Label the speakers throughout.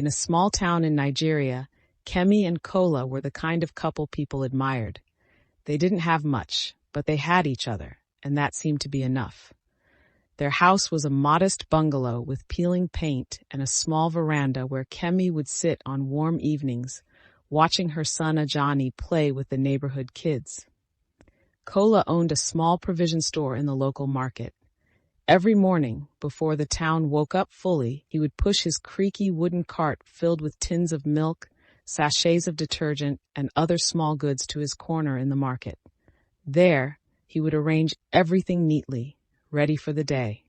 Speaker 1: In a small town in Nigeria, Kemi and Kola were the kind of couple people admired. They didn't have much, but they had each other, and that seemed to be enough. Their house was a modest bungalow with peeling paint and a small veranda where Kemi would sit on warm evenings, watching her son Ajani play with the neighborhood kids. Kola owned a small provision store in the local market. Every morning, before the town woke up fully, he would push his creaky wooden cart filled with tins of milk, sachets of detergent, and other small goods to his corner in the market. There, he would arrange everything neatly, ready for the day.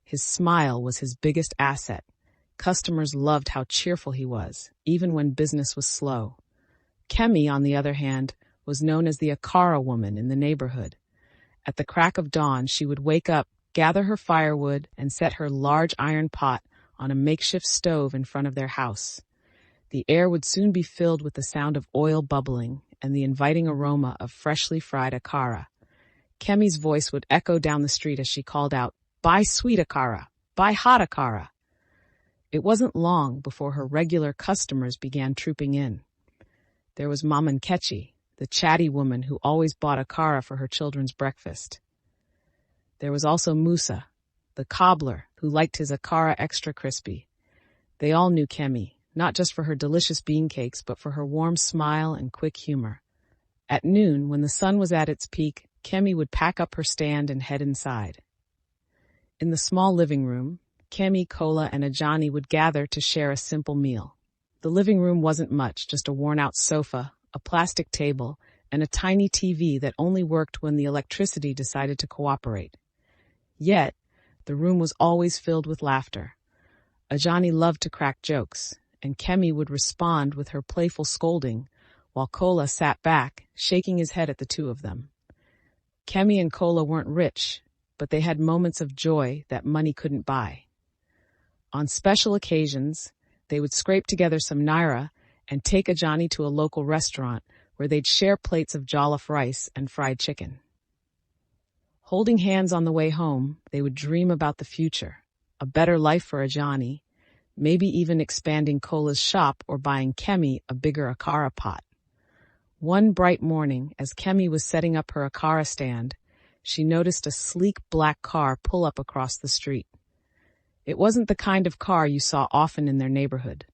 Speaker 1: His smile was his biggest asset. Customers loved how cheerful he was, even when business was slow. Kemi, on the other hand, was known as the Akara woman in the neighborhood. At the crack of dawn, she would wake up, gather her firewood, and set her large iron pot on a makeshift stove in front of their house. The air would soon be filled with the sound of oil bubbling and the inviting aroma of freshly fried akara. Kemi's voice would echo down the street as she called out, "Buy sweet akara! Buy hot akara!" It wasn't long before her regular customers began trooping in. There was Mama Nkechi, the chatty woman who always bought akara for her children's breakfast. There was also Musa, the cobbler who liked his akara extra crispy. They all knew Kemi, not just for her delicious bean cakes, but for her warm smile and quick humor. At noon, when the sun was at its peak, Kemi would pack up her stand and head inside. In the small living room, Kemi, Kola, and Ajani would gather to share a simple meal. The living room wasn't much, just a worn-out sofa, a plastic table, and a tiny TV that only worked when the electricity decided to cooperate. Yet, the room was always filled with laughter. Ajani loved to crack jokes, and Kemi would respond with her playful scolding, while Kola sat back, shaking his head at the two of them. Kemi and Kola weren't rich, but they had moments of joy that money couldn't buy. On special occasions, they would scrape together some naira and take Ajani to a local restaurant where they'd share plates of jollof rice and fried chicken. Holding hands on the way home, they would dream about the future, a better life for Ajani, maybe even expanding Kola's shop or buying Kemi a bigger akara pot. One bright morning, as Kemi was setting up her akara stand, she noticed a sleek black car pull up across the street. It wasn't the kind of car you saw often in their neighborhood.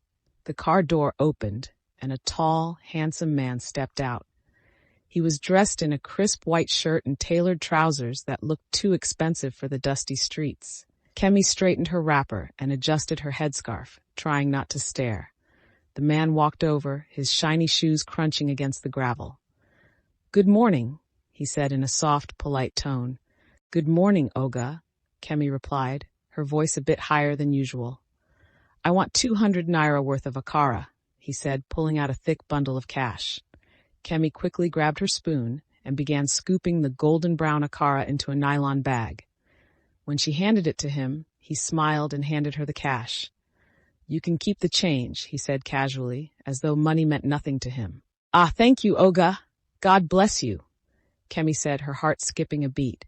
Speaker 1: The car door opened, and a tall, handsome man stepped out. He was dressed in a crisp white shirt and tailored trousers that looked too expensive for the dusty streets. Kemi straightened her wrapper and adjusted her headscarf, trying not to stare. The man walked over, his shiny shoes crunching against the gravel. "Good morning," he said in a soft, polite tone. "Good morning, Oga," Kemi replied, her voice a bit higher than usual. "I want 200 naira worth of akara," he said, pulling out a thick bundle of cash. Kemi quickly grabbed her spoon and began scooping the golden brown akara into a nylon bag. When she handed it to him, he smiled and handed her the cash. "You can keep the change," he said casually, as though money meant nothing to him. "Ah, thank you, Oga. God bless you," Kemi said, her heart skipping a beat.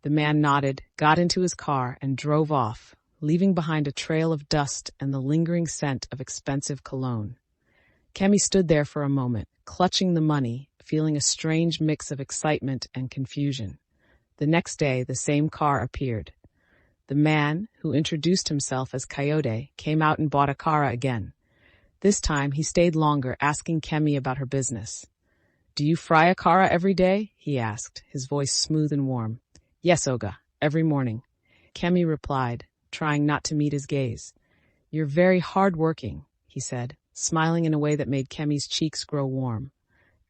Speaker 1: The man nodded, got into his car, and drove off, leaving behind a trail of dust and the lingering scent of expensive cologne. Kemi stood there for a moment, clutching the money, feeling a strange mix of excitement and confusion. The next day, the same car appeared. The man, who introduced himself as Coyote, came out and bought akara again. This time, he stayed longer, asking Kemi about her business. "Do you fry akara every day?" he asked, his voice smooth and warm. "Yes, Oga, every morning," Kemi replied, trying not to meet his gaze. "You're very hardworking," he said, smiling in a way that made Kemi's cheeks grow warm.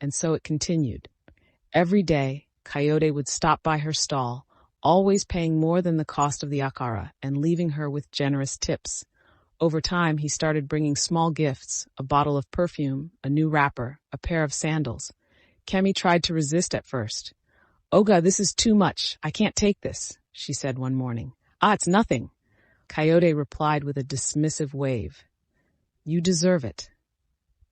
Speaker 1: And so it continued. Every day, Coyote would stop by her stall, always paying more than the cost of the akara and leaving her with generous tips. Over time, he started bringing small gifts, a bottle of perfume, a new wrapper, a pair of sandals. Kemi tried to resist at first. "Oga, this is too much. I can't take this," she said one morning. "Ah, it's nothing," Coyote replied with a dismissive wave. "You deserve it."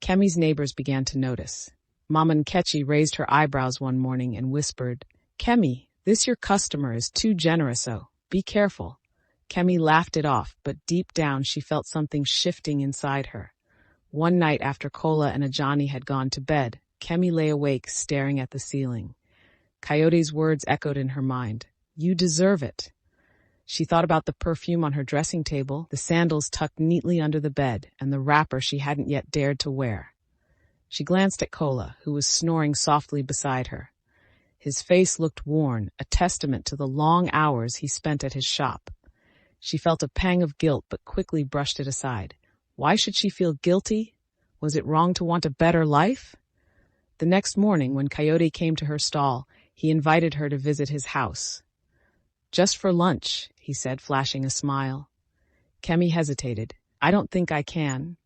Speaker 1: Kemi's neighbors began to notice. Mama Nkechi raised her eyebrows one morning and whispered, "Kemi, this your customer is too generous, oh. Be careful." Kemi laughed it off, but deep down she felt something shifting inside her. One night after Kola and Ajani had gone to bed, Kemi lay awake staring at the ceiling. Coyote's words echoed in her mind. "You deserve it." She thought about the perfume on her dressing table, the sandals tucked neatly under the bed, and the wrapper she hadn't yet dared to wear. She glanced at Kola, who was snoring softly beside her. His face looked worn, a testament to the long hours he spent at his shop. She felt a pang of guilt, but quickly brushed it aside. Why should she feel guilty? Was it wrong to want a better life? The next morning, when Coyote came to her stall, he invited her to visit his house. "Just for lunch," he said, flashing a smile. Kemi hesitated. "I don't think I can."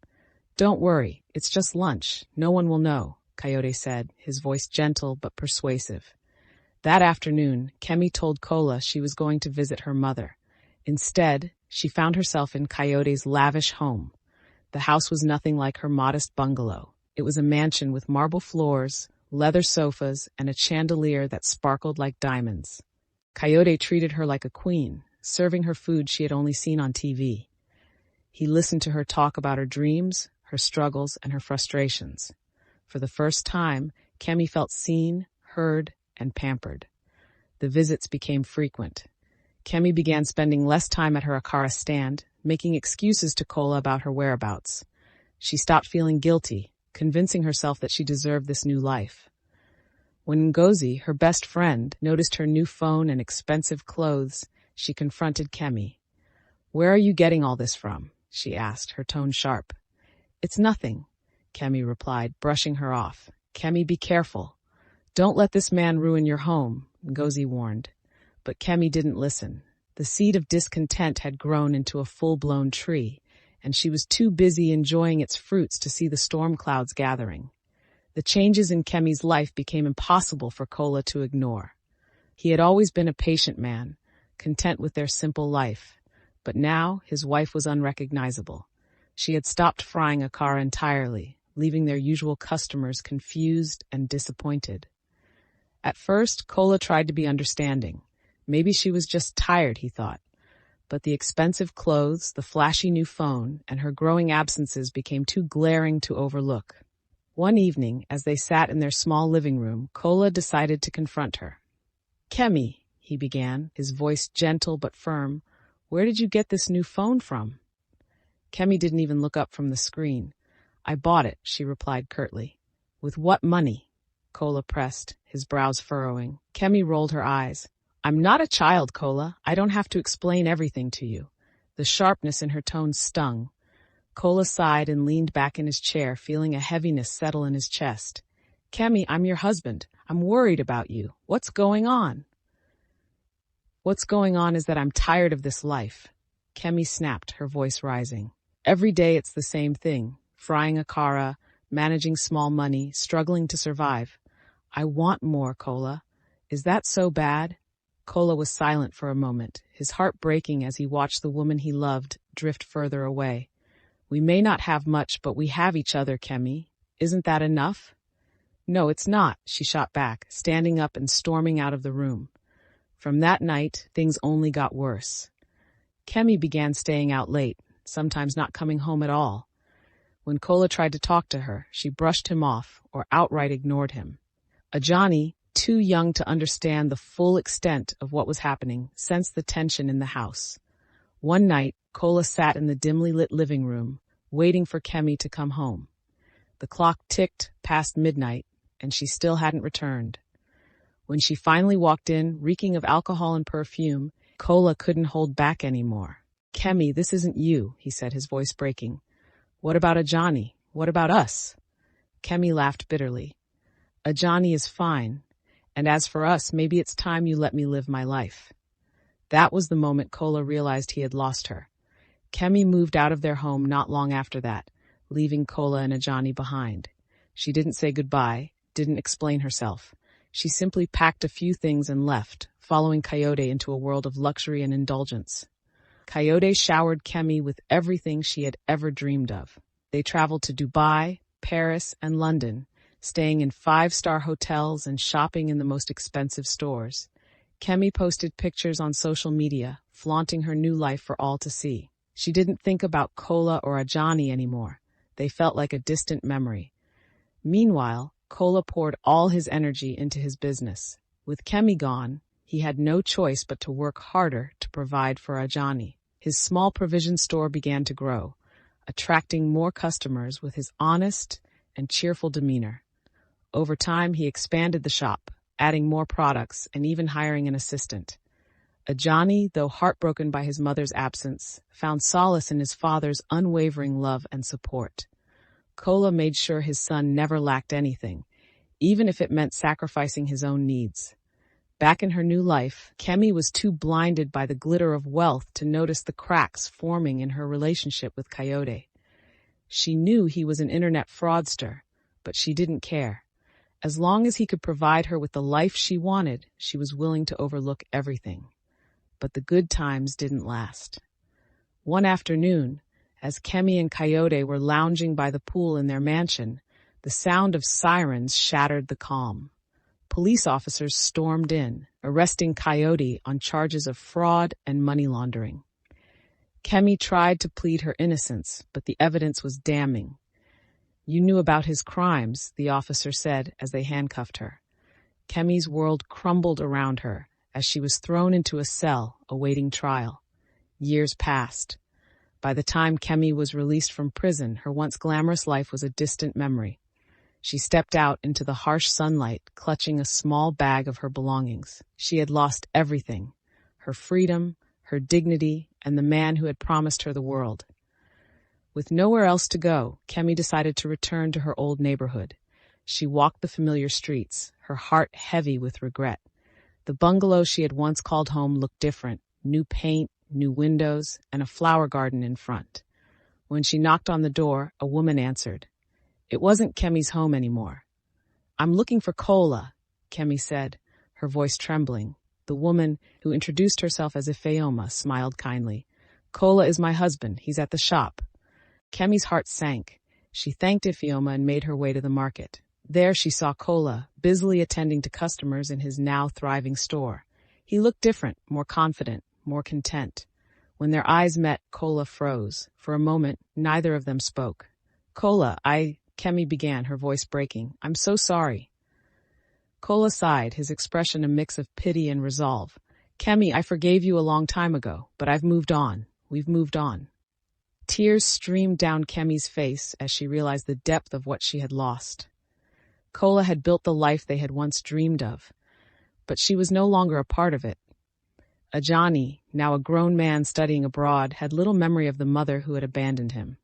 Speaker 1: "Don't worry, it's just lunch. No one will know," Coyote said, his voice gentle but persuasive. That afternoon, Kemi told Kola she was going to visit her mother. Instead, she found herself in Coyote's lavish home. The house was nothing like her modest bungalow. It was a mansion with marble floors, leather sofas, and a chandelier that sparkled like diamonds. Coyote treated her like a queen, serving her food she had only seen on TV. He listened to her talk about her dreams, her struggles, and her frustrations. For the first time, Kemi felt seen, heard, and pampered. The visits became frequent. Kemi began spending less time at her akara stand, making excuses to Kola about her whereabouts. She stopped feeling guilty, convincing herself that she deserved this new life. When Ngozi, her best friend, noticed her new phone and expensive clothes, she confronted Kemi. "Where are you getting all this from?" she asked, her tone sharp. "It's nothing," Kemi replied, brushing her off. "Kemi, be careful. Don't let this man ruin your home," Ngozi warned. But Kemi didn't listen. The seed of discontent had grown into a full-blown tree, and she was too busy enjoying its fruits to see the storm clouds gathering. The changes in Kemi's life became impossible for Kola to ignore. He had always been a patient man, content with their simple life, but now his wife was unrecognizable. She had stopped frying akara entirely, leaving their usual customers confused and disappointed. At first, Kola tried to be understanding. Maybe she was just tired, he thought. But the expensive clothes, the flashy new phone, and her growing absences became too glaring to overlook. One evening, as they sat in their small living room, Kola decided to confront her. "Kemi," he began, his voice gentle but firm, "where did you get this new phone from?" Kemi didn't even look up from the screen. "I bought it," she replied curtly. "With what money?" Kola pressed, his brows furrowing. Kemi rolled her eyes. "I'm not a child, Kola. I don't have to explain everything to you." The sharpness in her tone stung. Kola sighed and leaned back in his chair, feeling a heaviness settle in his chest. "Kemi, I'm your husband. I'm worried about you. What's going on?" "What's going on is that I'm tired of this life." Kemi snapped, her voice rising. "Every day it's the same thing. Frying akara, managing small money, struggling to survive. I want more, Kola. Is that so bad?" Kola was silent for a moment, his heart breaking as he watched the woman he loved drift further away. "We may not have much, but we have each other, Kemi. Isn't that enough?" "No, it's not," she shot back, standing up and storming out of the room. From that night, things only got worse. Kemi began staying out late, sometimes not coming home at all. When Kola tried to talk to her, she brushed him off or outright ignored him. Ajani, too young to understand the full extent of what was happening, sensed the tension in the house. One night, Kola sat in the dimly lit living room, waiting for Kemi to come home. The clock ticked past midnight, and she still hadn't returned. When she finally walked in, reeking of alcohol and perfume, Kola couldn't hold back anymore. "Kemi, this isn't you," he said, his voice breaking. "What about Ajani? What about us?" Kemi laughed bitterly. "Ajani is fine. And as for us, maybe it's time you let me live my life." That was the moment Kola realized he had lost her. Kemi moved out of their home not long after that, leaving Kola and Ajani behind. She didn't say goodbye, didn't explain herself. She simply packed a few things and left, following Coyote into a world of luxury and indulgence. Coyote showered Kemi with everything she had ever dreamed of. They traveled to Dubai, Paris, and London, staying in 5-star hotels and shopping in the most expensive stores. Kemi posted pictures on social media, flaunting her new life for all to see. She didn't think about Kola or Ajani anymore. They felt like a distant memory. Meanwhile, Kola poured all his energy into his business. With Kemi gone, he had no choice but to work harder to provide for Ajani. His small provision store began to grow, attracting more customers with his honest and cheerful demeanor. Over time, he expanded the shop, adding more products and even hiring an assistant. Ajani, though heartbroken by his mother's absence, found solace in his father's unwavering love and support. Kola made sure his son never lacked anything, even if it meant sacrificing his own needs. Back in her new life, Kemi was too blinded by the glitter of wealth to notice the cracks forming in her relationship with Coyote. She knew he was an internet fraudster, but she didn't care. As long as he could provide her with the life she wanted, she was willing to overlook everything. But the good times didn't last. One afternoon, as Kemi and Coyote were lounging by the pool in their mansion, the sound of sirens shattered the calm. Police officers stormed in, arresting Coyote on charges of fraud and money laundering. Kemi tried to plead her innocence, but the evidence was damning. "You knew about his crimes," the officer said as they handcuffed her. Kemi's world crumbled around her as she was thrown into a cell awaiting trial. Years passed. By the time Kemi was released from prison, her once glamorous life was a distant memory. She stepped out into the harsh sunlight, clutching a small bag of her belongings. She had lost everything: her freedom, her dignity, and the man who had promised her the world. With nowhere else to go, Kemi decided to return to her old neighborhood. She walked the familiar streets, her heart heavy with regret. The bungalow she had once called home looked different: new paint, new windows, and a flower garden in front. When she knocked on the door, a woman answered. It wasn't Kemi's home anymore. "I'm looking for Kola," Kemi said, her voice trembling. The woman, who introduced herself as Ifeoma, smiled kindly. "Kola is my husband. He's at the shop." Kemi's heart sank. She thanked Ifeoma and made her way to the market. There she saw Kola, busily attending to customers in his now thriving store. He looked different, more confident, more content. When their eyes met, Kola froze. For a moment, neither of them spoke. "Kola, Kemi began, her voice breaking. "I'm so sorry." Kola sighed, his expression a mix of pity and resolve. "Kemi, I forgave you a long time ago, but I've moved on. We've moved on." Tears streamed down Kemi's face as she realized the depth of what she had lost. Kola had built the life they had once dreamed of, but she was no longer a part of it. Ajani, now a grown man studying abroad, had little memory of the mother who had abandoned him.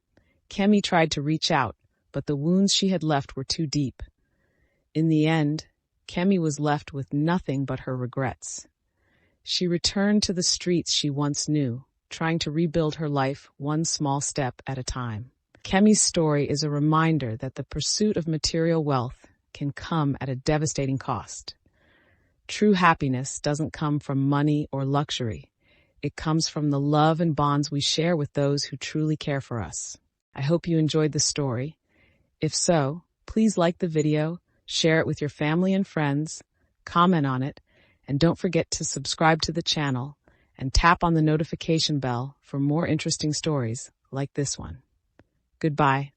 Speaker 1: Kemi tried to reach out, but the wounds she had left were too deep. In the end, Kemi was left with nothing but her regrets. She returned to the streets she once knew, trying to rebuild her life one small step at a time. Kemi's story is a reminder that the pursuit of material wealth can come at a devastating cost. True happiness doesn't come from money or luxury. It comes from the love and bonds we share with those who truly care for us. I hope you enjoyed the story. If so, please like the video, share it with your family and friends, comment on it, and don't forget to subscribe to the channel and tap on the notification bell for more interesting stories like this one. Goodbye.